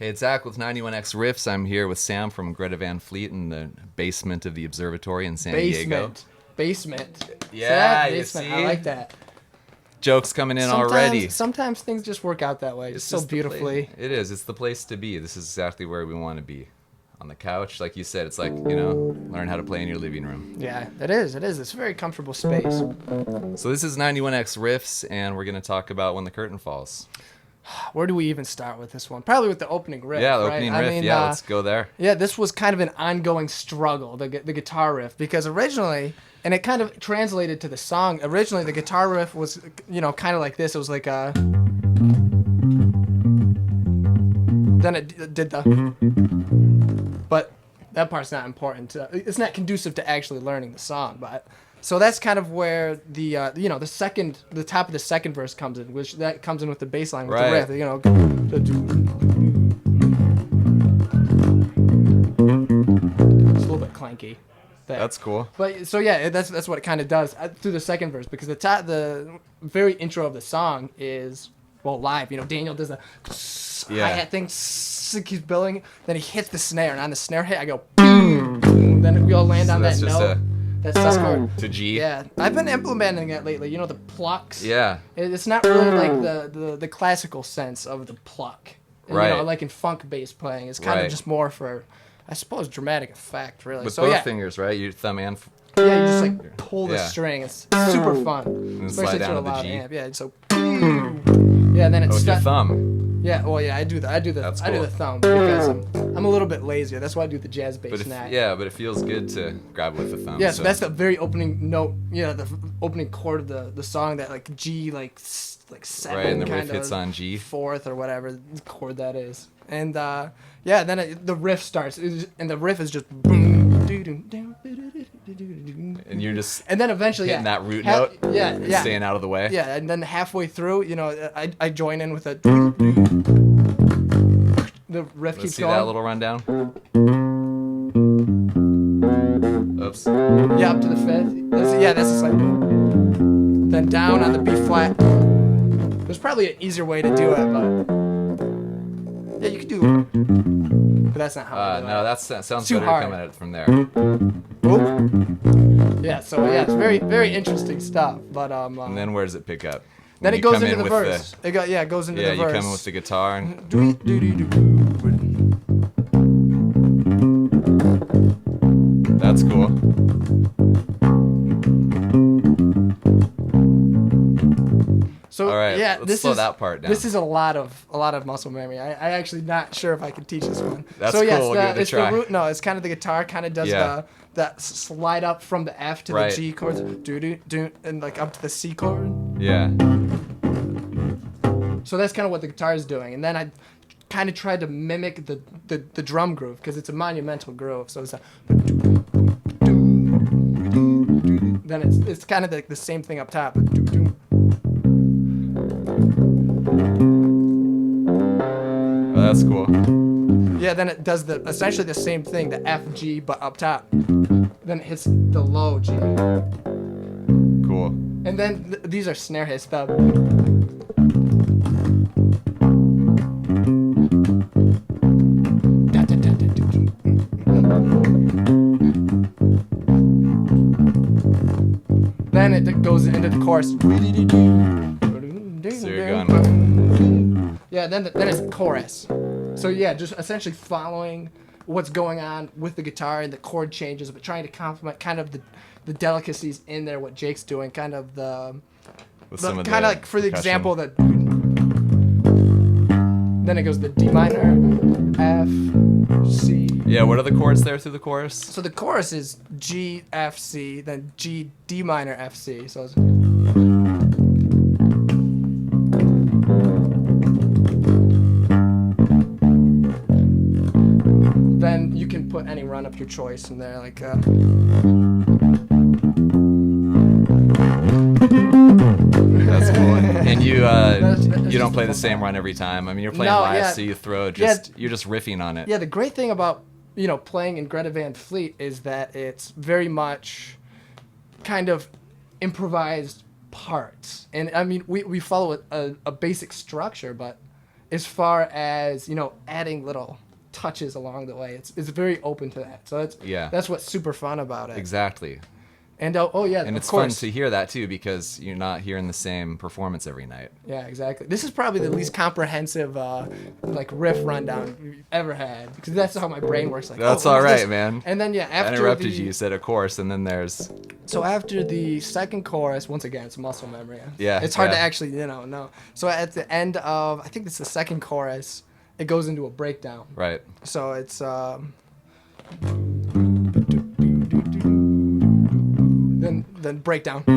Hey, it's Zach with 91X Riffs. I'm here with Sam from Greta Van Fleet in the basement of the observatory in San Diego. Basement. Yeah, Basement. you see? I like that. Jokes coming in already. Sometimes things just work out that way, just so beautifully. It is. It's the place to be. This is exactly where we want to be. On the couch, like you said, it's like, learn how to play in your living room. Yeah, it is. It's a very comfortable space. So this is 91X Riffs, and we're going to talk about When the Curtain Falls. Where do we even start with this one? Probably with the opening riff. Yeah, the right? opening riff. Let's go there. Yeah, this was kind of an ongoing struggle, the guitar riff, because originally, and it kind of translated to the song, originally the guitar riff was, kind of like this. It was like a... Then it did the... But that part's not important. It's not conducive to actually learning the song, but... So that's kind of where the the top of the second verse comes in, which that comes in with the bass line with the riff, It's a little bit clanky. That's cool. But so yeah, that's what it kind of does through the second verse, because the very intro of the song is live. Daniel does the hi-hat thing, keeps building, then he hits the snare, and on the snare hit I go boom, boom, then we all land on that note. That's chord. To G. Yeah, I've been implementing it lately. The plucks. Yeah. It's not really like the classical sense of the pluck. Right. Like in funk bass playing. It's kind of just more for, I suppose, dramatic effect, really. With both fingers, right? Your thumb and... Yeah, you just like pull the string. It's super fun. And slide down to the G. Amp. Yeah, so... Yeah, and then it's... with your thumb. Yeah, I do the thumb because I'm a little bit lazier. That's why I do the jazz bass snack. But it feels good to grab with the thumb. Yeah, so that's the very opening note. Yeah, the opening chord of the song, that like G like seven. Right, and the riff hits on G. Fourth or whatever chord that is, and then the riff starts, and the riff is just boom. And you're just and then eventually hitting that root note. Yeah. Staying out of the way. Yeah, and then halfway through, I join in with a. The riff Let's keeps see going. that little rundown. Oops. Yeah, up to the fifth. That's just like. Then down on the B flat. There's probably an easier way to do it, but yeah, you could do it. But that's not how I do it. No, that sounds too better hard. coming at it from there. Yeah, so it's very, very interesting stuff. But And then where does it pick up? Then it goes into the verse. It goes into the verse. Yeah, you come in with the guitar. That's cool. So all right, let's slow that part down. This is a lot of muscle memory. I actually not sure if I can teach this one. That's so cool. Yes, we'll give it a try. The root. No, it's kind of the guitar kind of does that slide up from the F to the G chords, and like up to the C chord. Yeah. So that's kind of what the guitar is doing, and then I kind of tried to mimic the drum groove, because it's a monumental groove. So it's a. Then it's kind of like the same thing up top. Oh, that's cool. Yeah, then it does essentially the same thing, the F, G, but up top. Then it hits the low G. Cool. And then these are snare hits. Then it goes into the chorus. So you're going. Yeah, then it's chorus. So yeah, just essentially following what's going on with the guitar and the chord changes, but trying to complement kind of the delicacies in there. What Jake's doing, kind of kind of like, for the example, that. Then it goes the D minor, F, C. Yeah, what are the chords there through the chorus? So the chorus is G, F, C, then G, D minor, F, C. So it's... Then you can put any run up your choice in there, like. That's cool. And you don't play the same run every time. I mean, you're playing live, so you throw you're just riffing on it. Yeah, the great thing about playing in Greta Van Fleet is that it's very much kind of improvised parts. And I mean, we follow a basic structure, but as far as, adding little touches along the way. It's very open to that. So that's what's super fun about it. Exactly. And yeah, and it's fun to hear that too, because you're not hearing the same performance every night. Yeah, exactly. This is probably the least comprehensive riff rundown we've ever had, because that's how my brain works. Like, that's all right, man. And then after I interrupted you. You said a chorus, and then there's. So after the second chorus, once again, it's muscle memory. Yeah. It's hard to actually know. So at the end of, I think it's the second chorus, it goes into a breakdown. Right. So it's. Then breakdown. Cool.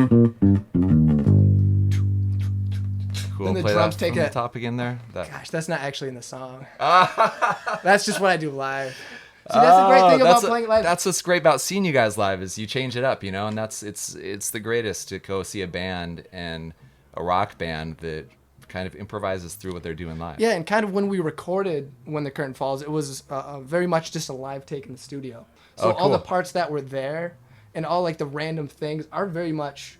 Then the Play drums that take from it. the top again there. Gosh, that's not actually in the song. That's just what I do live. See, that's the great thing about playing live. That's what's great about seeing you guys live, is you change it up, and it's the greatest to go see a band, and a rock band that kind of improvises through what they're doing live. Yeah, and kind of when we recorded When the Curtain Falls, it was very much just a live take in the studio. So all the parts that were there and all like the random things are very much,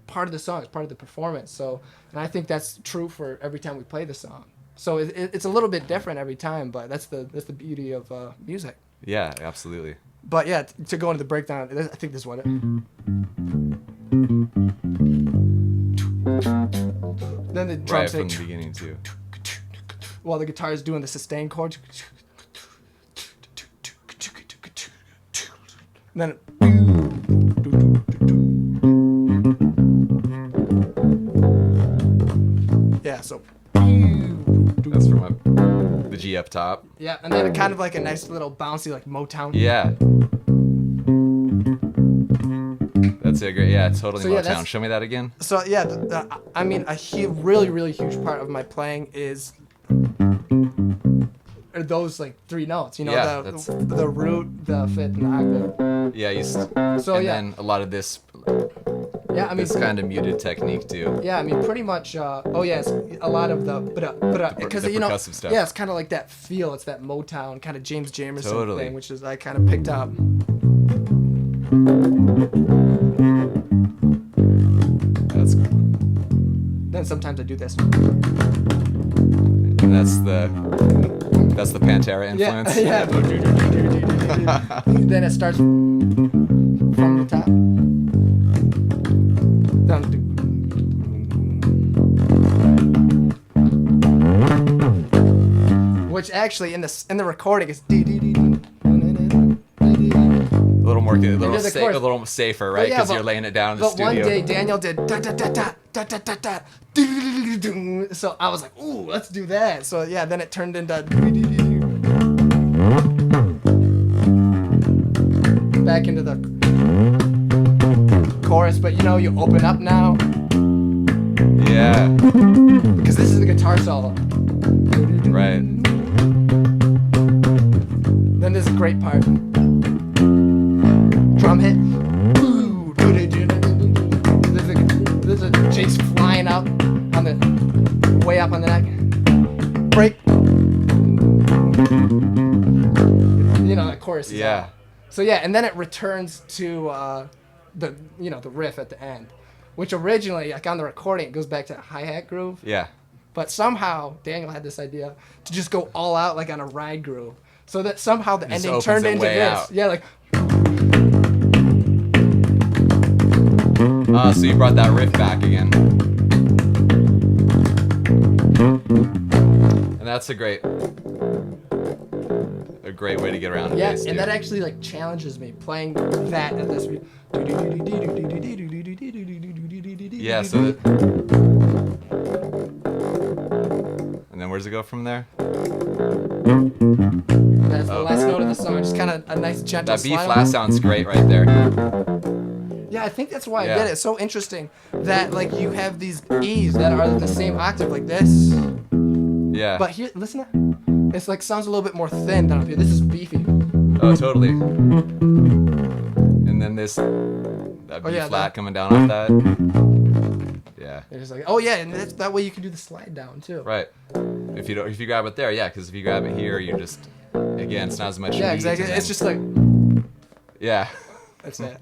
part of the song, it's part of the performance. So, and I think that's true for every time we play the song. So it's a little bit different every time, but that's the beauty of music. Yeah, absolutely. But yeah, to go into the breakdown, I think this is what it. Then the drums from the beginning too. While the guitar is doing the sustain chord. Then so that's from the G up top. Yeah, and then kind of like a nice little bouncy, like Motown. Yeah. That's it, great. Yeah, totally Motown. Show me that again. So yeah, a really, really huge part of my playing are those like three notes, the root, the fifth, and the octave. Yeah, then a lot of this. Yeah, this kind of muted technique too. Yeah, pretty much. It's a lot of the because percussive stuff. Yeah, it's kind of like that feel. It's that Motown kind of James Jamerson thing, which is I kind of picked up. That's cool. Then sometimes I do this. And that's the Pantera influence. Yeah. Then it starts from the top. Which actually in the recording is a little safer, right? Because you're laying it down in the studio. But one day Daniel did da da da da da da da da. So I was like, ooh, let's do that. So yeah, then it turned into back into the chorus, but you open up now. Yeah. Because this is a guitar solo. Right. Then there's a great part. Drum hit. There's a Jake's flying up on the way up on the neck. Break. The chorus. Yeah. So yeah, and then it returns to the riff at the end, which originally, like on the recording, it goes back to a hi-hat groove. Yeah. But somehow Daniel had this idea to just go all out like on a ride groove, so that somehow the ending turned into this. Out. Yeah, like. So you brought that riff back again. And that's a great way to get around the bass. Yeah, and that actually like challenges me playing that at this. Yeah, so and then where does it go from there? That's the last note of the song. Just kind of a nice gentle That B flat sounds great right there. Yeah, I think that's why I did it. It's so interesting that like you have these E's that are the same octave like this. Yeah. But here, listen to that. It's like sounds a little bit more thin down up here. This is beefy. Oh, totally. And then that B flat coming down off that. Yeah. It's like, oh yeah, and that way you can do the slide down too. Right. If you grab it there, yeah, because if you grab it here, you just it's not as much. Yeah, exactly. It's just like. Yeah. That's it.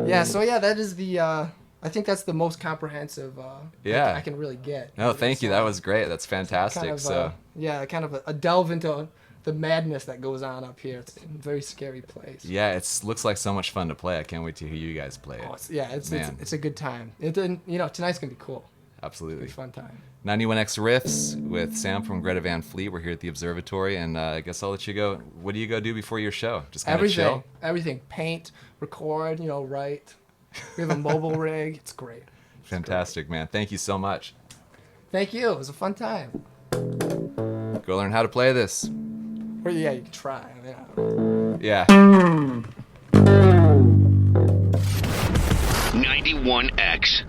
Yeah. So yeah, that is the I think that's the most comprehensive I can really get. No, thank you. That was great. That's fantastic. Kind of, So kind of a delve into the madness that goes on up here. It's a very scary place. yeah, it looks like so much fun to play. I can't wait to hear you guys play it. Oh, it's Man. a good time. Tonight's gonna be cool. Absolutely. It's a fun time. 91X Riffs with Sam from Greta Van Fleet. We're here at the Observatory, and I guess I'll let you go. What do you go do before your show? Just kind of chill? Everything. Paint, record, write. We have a mobile rig. It's great. Fantastic, man. Thank you so much. Thank you. It was a fun time. Go learn how to play this. Or yeah, you can try. Yeah. 91X.